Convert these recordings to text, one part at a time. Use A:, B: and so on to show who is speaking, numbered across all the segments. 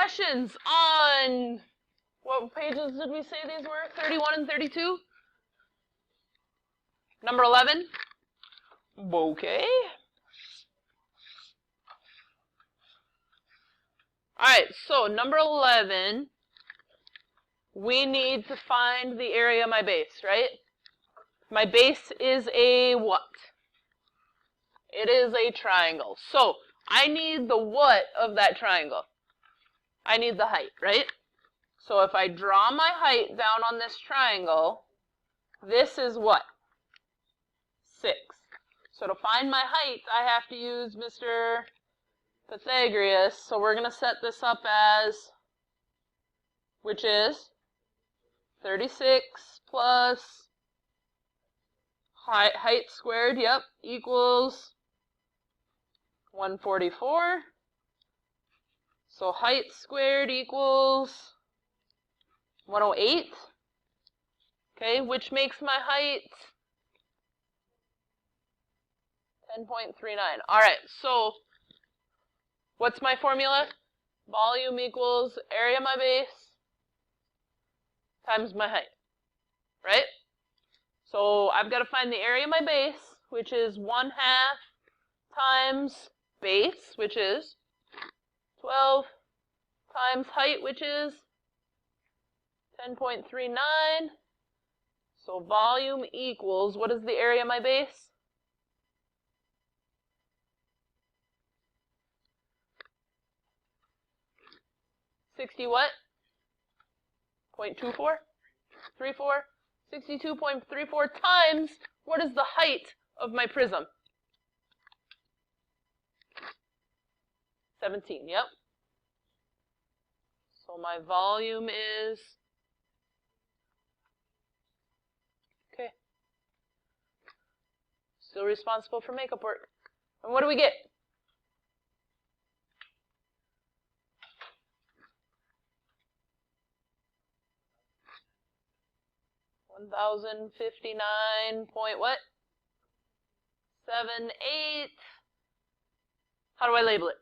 A: questions on, what pages did we say these were? 31 and 32? Number 11? Okay. Alright, so number 11, we need to find the area of my base, right? My base is a what? It is a triangle. So, I need the what of that triangle? I need the height, right? So if I draw my height down on this triangle, this is what? 6. So to find my height, I have to use Mr. Pythagoras. So we're going to set this up as, which is 36 plus height squared, yep, equals 144. So height squared equals 108. Okay, which makes my height 10.39. All right, so what's my formula? Volume equals area of my base times my height, right? So I've got to find the area of my base, which is 1/2 times base, which is 12 times height, which is 10.39. So volume equals, what is the area of my base? What? 0.24? 34? 62.34 times, what is the height of my prism? 17, yep. So my volume is, okay, still responsible for makeup work. And what do we get? $1,059 point what? 78. How do I label it?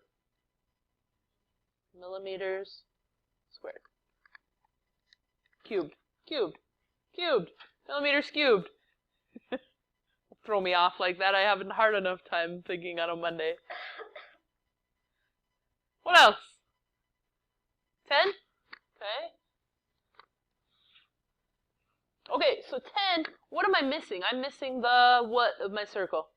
A: Millimeters squared. Cubed. Cubed. Cubed. Millimeters cubed. Throw me off like that. I haven't hard enough time thinking on a Monday. What else? 10? Okay. Okay, so 10, what am I missing? I'm missing the what of my circle?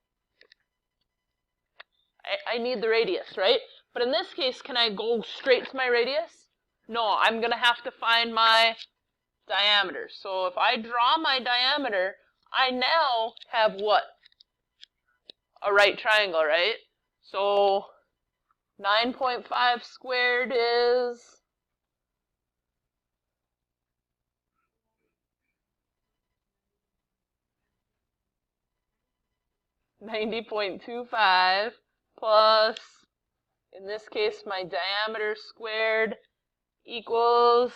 A: I need the radius, right? But in this case, can I go straight to my radius? No, I'm going to have to find my diameter. So if I draw my diameter, I now have what? A right triangle, right? So 9.5 squared is 90.25 plus, in this case, my diameter squared equals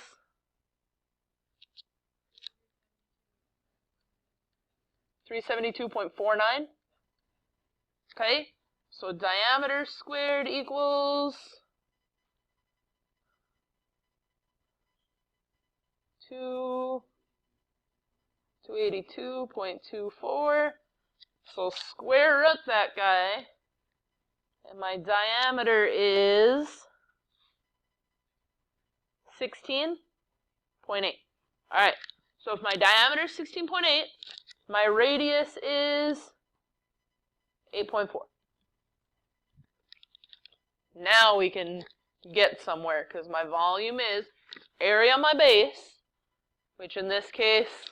A: 372.49. Okay, so diameter squared equals 282.24. So square root that guy, and my diameter is 16.8. All right, so if my diameter is 16.8, my radius is 8.4. Now we can get somewhere, because my volume is area of my base, which in this case,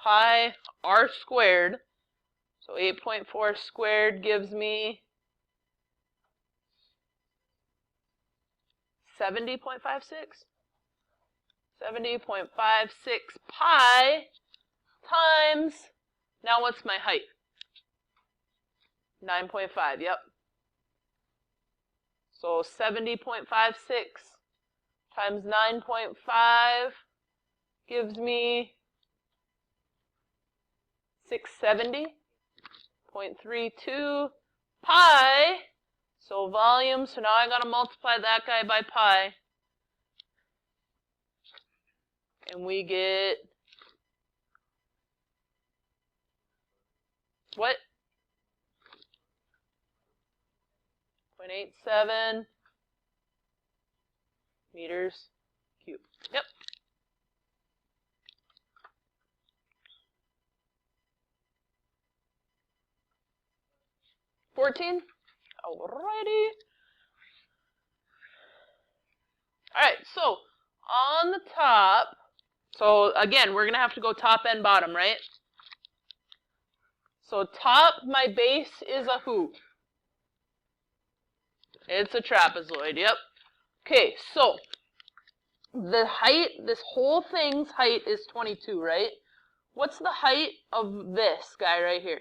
A: pi r squared. So 8.4 squared gives me 70.56. 70.56 pi times, now what's my height? 9.5, yep. So 70.56 times 9.5 gives me 670.32 pi. So volume, so now I gotta multiply that guy by pi. and we get, what? 0.87 meters cubed. Yep. $14. Alrighty. Alright, so on the top, so again, we're going to have to go top and bottom, right? So top, my base is a who? It's a trapezoid, yep. Okay, so the height, this whole thing's height is 22, right? What's the height of this guy right here?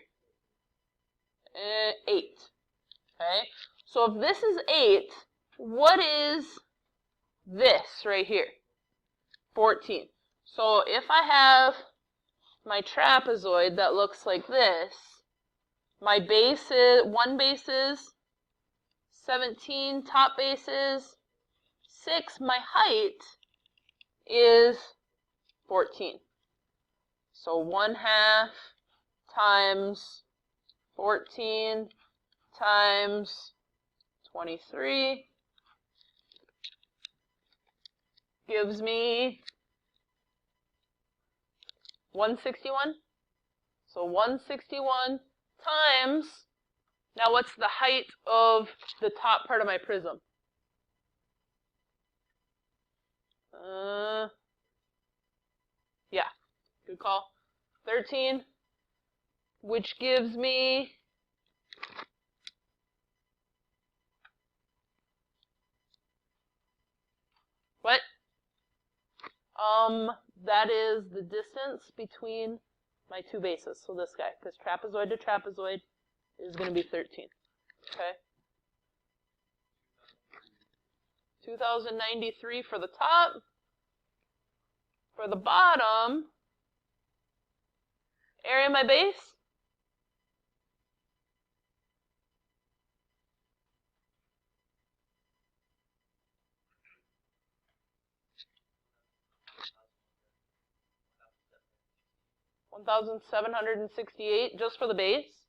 A: 8. Okay, so if this is 8, what is this right here? 14. So if I have my trapezoid that looks like this, my base is, one base is 17, top base is 6, my height is 14. So 1/2 times 14 times 23 gives me 161. So 161 times, now what's the height of the top part of my prism? Yeah, good call. 13, which gives me what? That is the distance between my two bases. So this guy, because trapezoid to trapezoid is going to be 13. Okay. 2093 for the top. For the bottom, area of my base, $1,768 just for the base.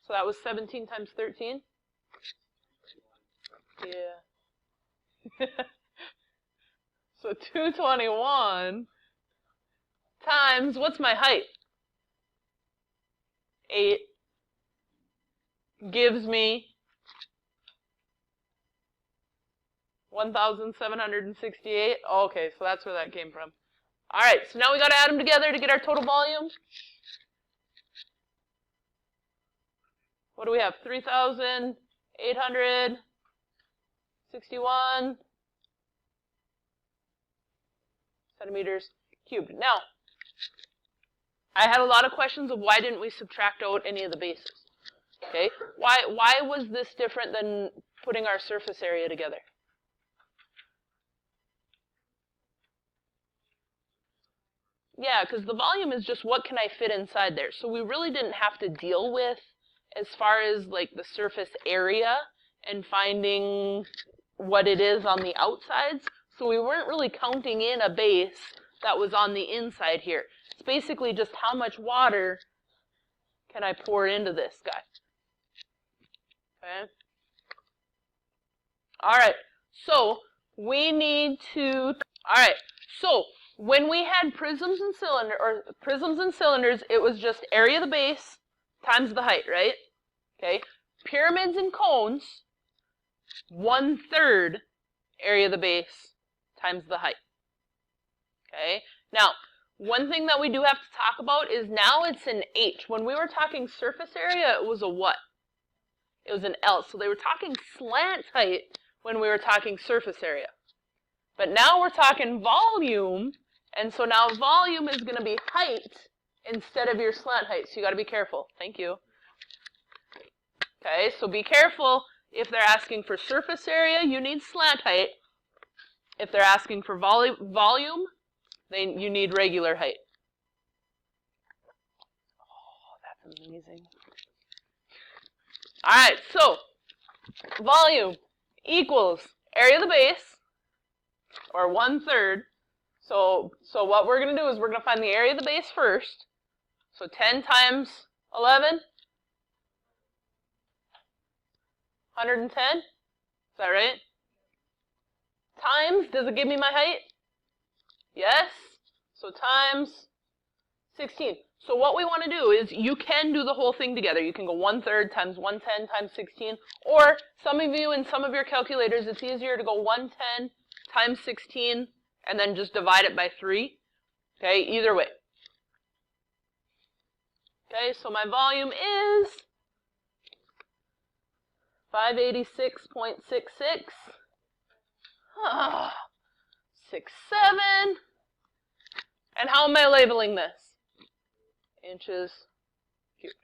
A: So that was 17 times 13. Yeah. So 221 times, what's my height? 8 gives me 1,768. Oh, okay, so that's where that came from. All right, so now we got to add them together to get our total volume. What do we have? 3,861 centimeters cubed. Now, I had a lot of questions of why didn't we subtract out any of the bases? Okay, why was this different than putting our surface area together? Yeah, because the volume is just what can I fit inside there. So we really didn't have to deal with as far as like the surface area and finding what it is on the outsides. So we weren't really counting in a base that was on the inside here. It's basically just how much water can I pour into this guy. Okay. All right. So we need to. All right. So when we had prisms and cylinders, it was just area of the base times the height, right? Okay. Pyramids and cones, 1/3 area of the base times the height. Okay. Now, one thing that we do have to talk about is now it's an H. When we were talking surface area, it was a what? It was an L. So they were talking slant height when we were talking surface area. But now we're talking volume, and so now volume is going to be height instead of your slant height. So you got to be careful. Thank you. Okay, so be careful. If they're asking for surface area, you need slant height. If they're asking for volume, then you need regular height. Oh, that's amazing. All right, so volume equals area of the base, or 1/3, So what we're going to do is we're going to find the area of the base first. So 10 times 11, 110, is that right? Times, does it give me my height? Yes. So times 16. So what we want to do is, you can do the whole thing together. You can go 1/3 times 110 times 16, or some of you in some of your calculators, it's easier to go 110 times 16 and then just divide it by 3. Okay, either way. Okay, so my volume is 586.66. 67. And how am I labeling this? Inches cubed.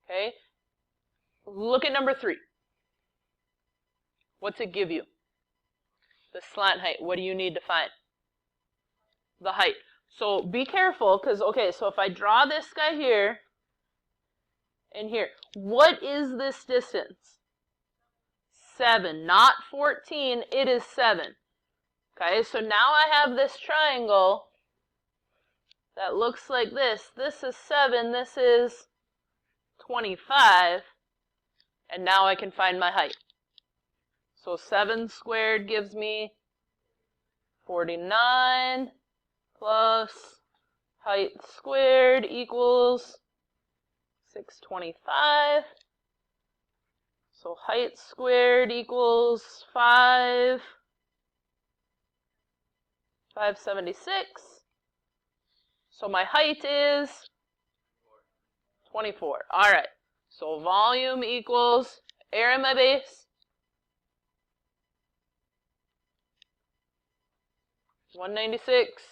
A: Okay, look at number 3. What's it give you? The slant height. What do you need to find? The height. So be careful, because, okay, so if I draw this guy here and here, what is this distance? 7, not 14, it is 7. Okay, so now I have this triangle that looks like this. This is 7, this is 25, and now I can find my height. So 7 squared gives me 49 plus height squared equals 625. So height squared equals 576. So my height is 24. All right. So volume equals area of my base. 196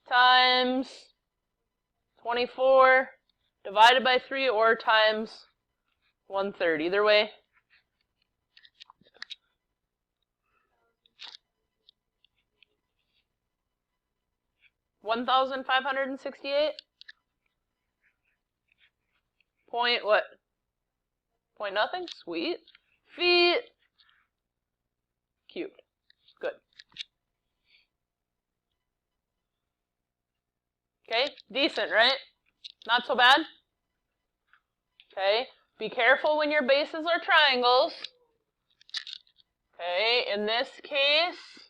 A: times 24 divided by 3, or times 1/3. Either way. $1,568. Point what? Point nothing? Sweet. Feet cubed. Good. Okay, decent, right? Not so bad? Okay, be careful when your bases are triangles. Okay, in this case,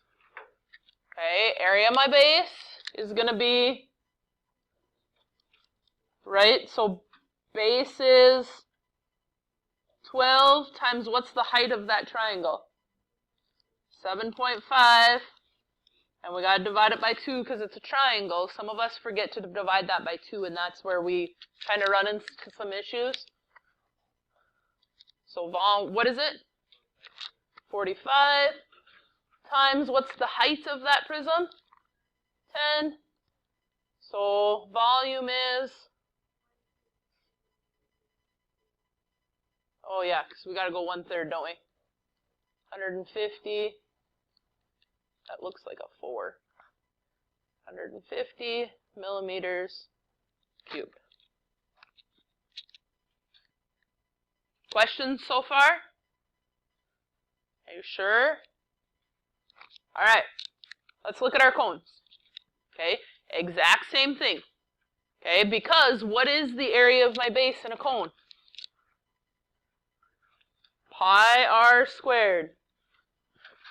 A: okay, area of my base is going to be, right, so base is 12 times what's the height of that triangle? 7.5. And we got to divide it by 2 because it's a triangle. Some of us forget to divide that by 2, and that's where we kind of run into some issues. So what is it? 45 times what's the height of that prism? 10. So volume is, oh yeah, because we got to go 1/3, don't we? 150. That looks like a 4. 150 millimeters cubed. Questions so far? Are you sure? All right, let's look at our cones. Okay, exact same thing. Okay, because what is the area of my base in a cone? Pi r squared.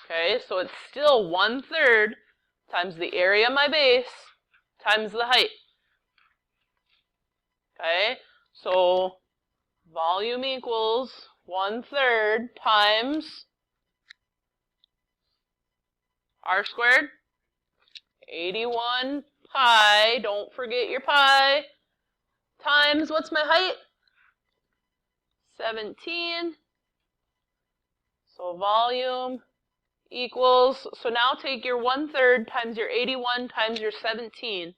A: Okay, so it's still 1/3 times the area of my base times the height. Okay, so volume equals 1/3 times r squared. 81 pi, don't forget your pi, times what's my height? 17. So volume equals, so now take your 1/3 times your 81 times your 17.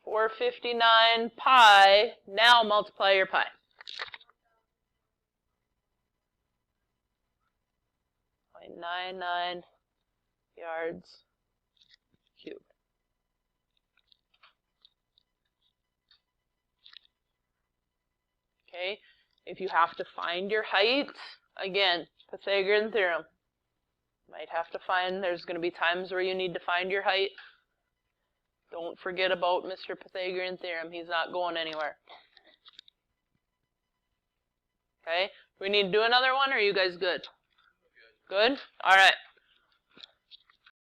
A: 459 pi. Now multiply your pi. 0.99 yards cubed. Okay, if you have to find your height, again, Pythagorean theorem. Might have to find, there's going to be times where you need to find your height. Don't forget about Mr. Pythagorean theorem. He's not going anywhere. Okay? We need to do another one, or are you guys good? Good? All right.